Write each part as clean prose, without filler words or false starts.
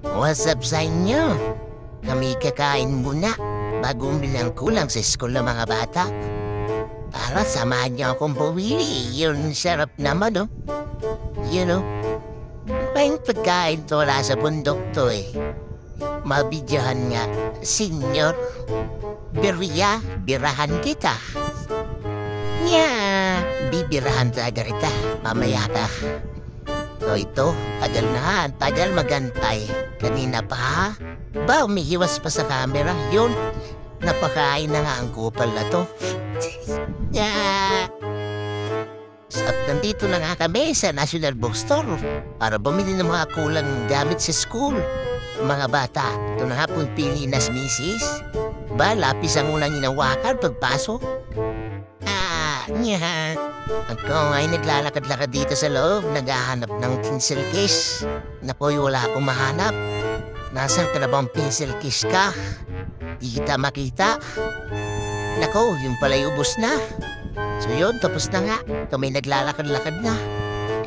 What's up sa inyo? Kami kakain muna bago umilang kulang sa school ng mga bata. Para samahan niyo akong pumili. Yun, sarap naman, no? You know, may pagkain to wala sa bundok to eh. Mabidyahan nga, Senyor. Birahan kita. Nya, bibirahan talaga kita. Mamaya ka. So ito, tagal magantay. Kanina pa ha? Ba, umihiwas pa sa camera? Yun, napakain na nga ang kupal na to. At nandito na nga kami sa National Bookstore para bumili ng mga kulang gamit sa school. Mga bata, ito na nga pong pili na si Mrs. Ba, lapis ang unang inawakan pagpasok. Ako ay naglalakad-lakad dito sa loob, naghahanap ng pencil case. Nakoy, wala akong mahanap. Nasaan ka na bang pencil case ka? Di kita makita. Nako, yung pala'y ubos na. So yun, tapos na nga. Kami naglalakad-lakad na.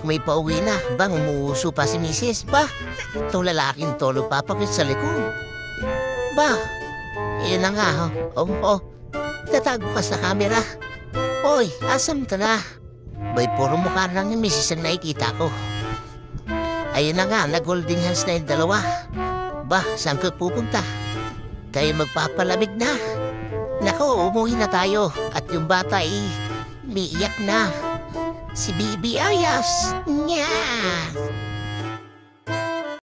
May pauwi na. Bang umuuso pa si Mrs. Ba, itong lalaking tolo papakit sa likod. Ba, yun na nga ho. Tatago ka sa camera. Hoy, asam ka na? Bay, puro mukha lang ni Mrs. ang nakikita ko. Ayun na nga, nag-holding hands na yung dalawa. Ba, saan ko pupunta? Kayo magpapalamig na. Nako, umuwi na tayo. At yung bata ay umiiyak na. Si Bibi Ayas. Nya!